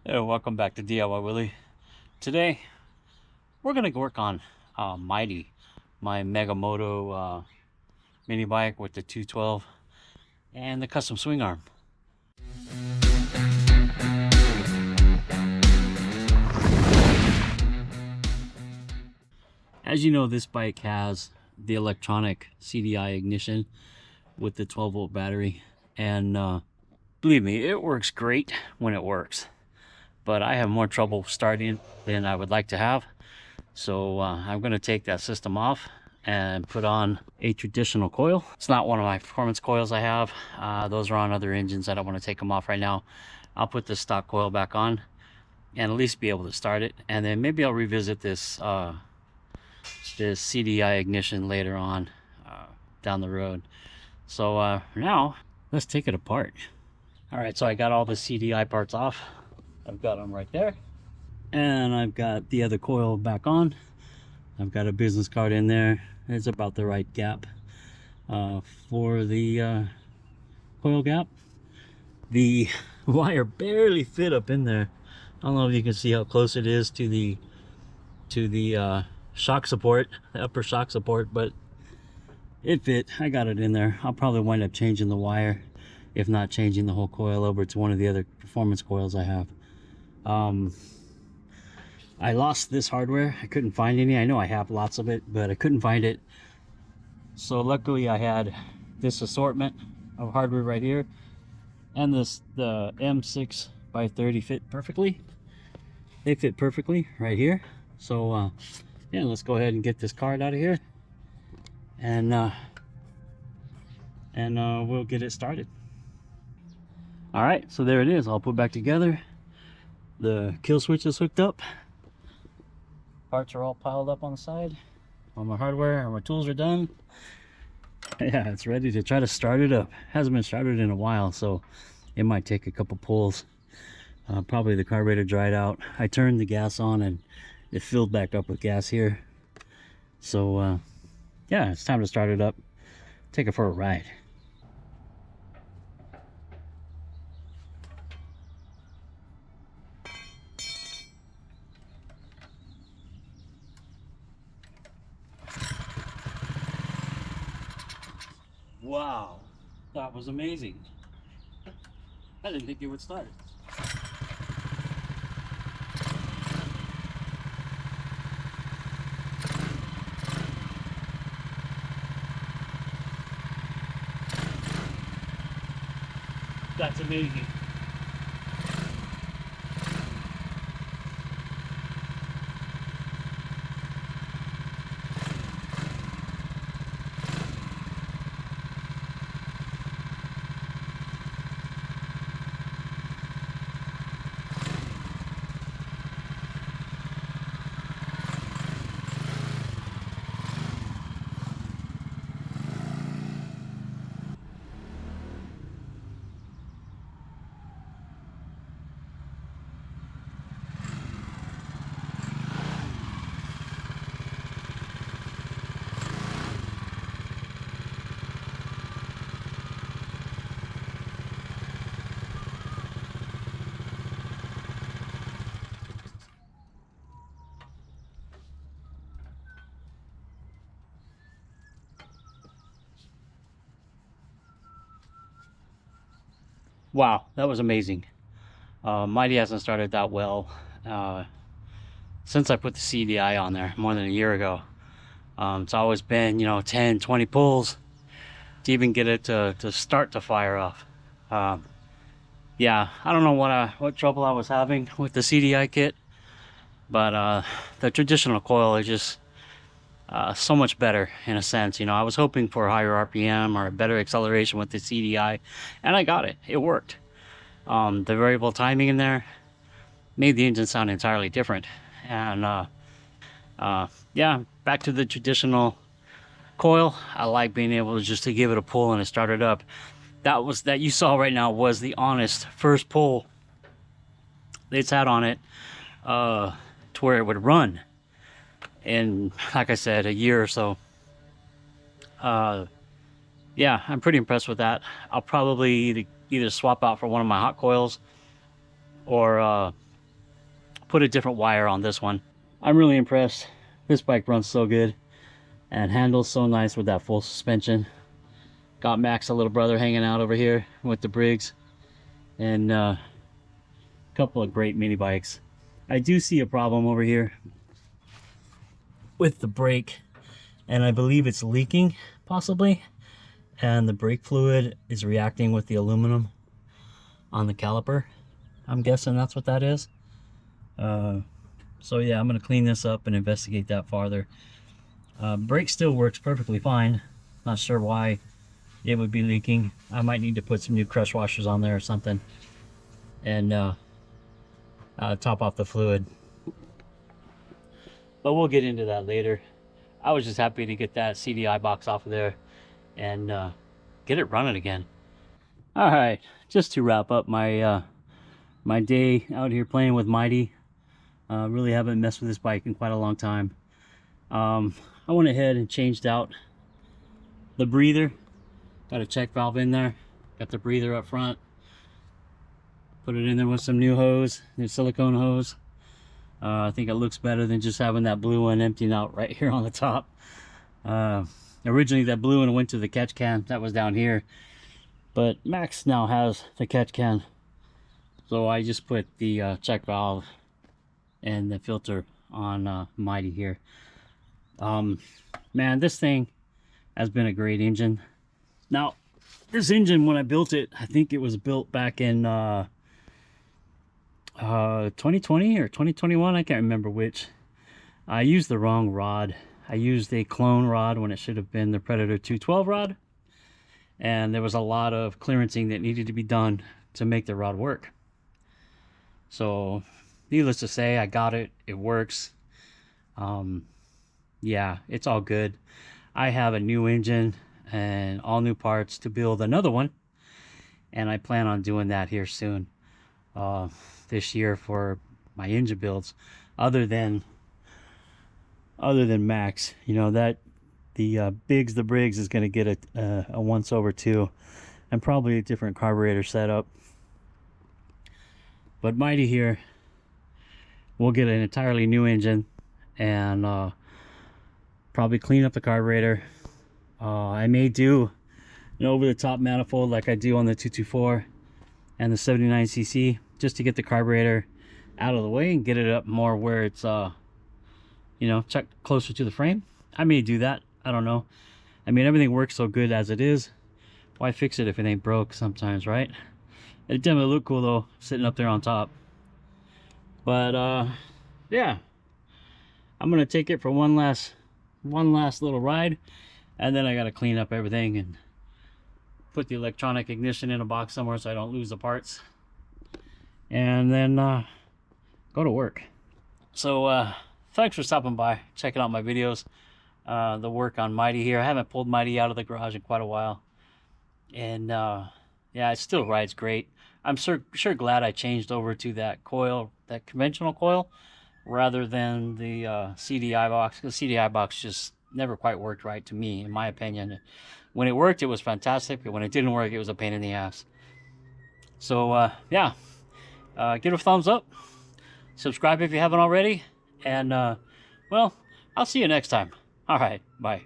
Welcome back to DIY Willy. Today we're gonna work on Mighty, my Mega Moto mini bike with the 212 and the custom swing arm. As you know, this bike has the electronic CDI ignition with the 12-volt battery, and believe me, it works great when it works. But I have more trouble starting than I would like to have. So I'm going to take that system off and put on a traditional coil. It's not one of my performance coils I have. Those are on other engines. I don't want to take them off right now. I'll put this stock coil back on and at least be able to start it. And then maybe I'll revisit this CDI ignition later on down the road. So now let's take it apart. All right, so I got all the CDI parts off. I've got them right there, and I've got the other coil back on. I've got a business card in there. It's about the right gap for the coil gap. The wire barely fit up in there. I don't know if you can see how close it is to the shock support, the upper shock support, but it fit. I got it in there. I'll probably wind up changing the wire, if not changing the whole coil over to one of the other performance coils I have. I lost this hardware. I couldn't find any. I know I have lots of it, but I couldn't find it. So luckily I had this assortment of hardware right here, and the M6 by 30 fit perfectly. They fit perfectly right here. So yeah, let's go ahead and get this card out of here, and we'll get it started. All right, so there it is, all put back together. The kill switch is hooked up. Parts are all piled up on the side. All my hardware and my tools are done. Yeah, it's ready to try to start it up. Hasn't been started in a while, so it might take a couple pulls. Probably the carburetor dried out. I turned the gas on and it filled back up with gas here. So yeah, it's time to start it up. Take it for a ride. Wow, that was amazing. I didn't think it would start. That's amazing. Wow, that was amazing. Mighty hasn't started that well since I put the CDI on there more than a year ago. It's always been, 10, 20 pulls to even get it to start to fire off. Yeah, I don't know what trouble I was having with the CDI kit, but the traditional coil is just so much better in a sense. I was hoping for a higher RPM or a better acceleration with the CDI, and I got it. It worked. The variable timing in there made the engine sound entirely different. And yeah, back to the traditional coil. I like being able to just to give it a pull and it started up. That you saw right now was the honest first pull it's had on it to where it would run. And like I said, a year or so. Yeah, I'm pretty impressed with that. I'll probably either swap out for one of my hot coils or put a different wire on this one. I'm really impressed. This bike runs so good and handles so nice with that full suspension. Got Max, a little brother, hanging out over here with the Briggs, and a couple of great mini bikes. I do see a problem over here with the brake, and I believe it's leaking, possibly, and the brake fluid is reacting with the aluminum on the caliper. I'm guessing that's what that is. So yeah, I'm gonna clean this up and investigate that farther. Brake still works perfectly fine. Not sure why it would be leaking. I might need to put some new crush washers on there or something, and top off the fluid. But we'll get into that later. I was just happy to get that CDI box off of there and get it running again. All right, just to wrap up my my day out here playing with Mighty. Really haven't messed with this bike in quite a long time. I went ahead and changed out the breather. Got a check valve in there. Got the breather up front. Put it in there with some new hose, new silicone hose. I think it looks better than just having that blue one emptying out right here on the top. Originally that blue one went to the catch can that was down here, but Max now has the catch can, so I just put the check valve and the filter on Mighty here. Man, this thing has been a great engine. Now this engine, when I built it, I think it was built back in 2020 or 2021, I can't remember which. I used the wrong rod. I used a clone rod when it should have been the Predator 212 rod, and there was a lot of clearancing that needed to be done to make the rod work. So needless to say, I got it. It works. Yeah, it's all good. I have a new engine and all new parts to build another one, and I plan on doing that here soon, this year, for my engine builds. Other than Max, you know, that the Briggs is going to get a once over too, and probably a different carburetor setup. But Mighty here, we'll get an entirely new engine and probably clean up the carburetor. I may do an over-the-top manifold like I do on the 224 and the 79cc, just to get the carburetor out of the way and get it up more where it's you know, check closer to the frame. I may do that. I don't know. I mean, everything works so good as it is. Why fix it if it ain't broke sometimes, right? It definitely look cool though, sitting up there on top. But yeah, I'm gonna take it for one last little ride, and then I gotta clean up everything and put the electronic ignition in a box somewhere so I don't lose the parts, and then go to work. So thanks for stopping by, checking out my videos, the work on Mighty here. I haven't pulled Mighty out of the garage in quite a while, and yeah, it still rides great. I'm sure glad I changed over to that coil, that conventional coil, rather than the CDI box. The CDI box just never quite worked right to me, in my opinion. When it worked, it was fantastic, but when it didn't work, it was a pain in the ass. So yeah, give it a thumbs up, subscribe if you haven't already, and well, I'll see you next time. All right, bye.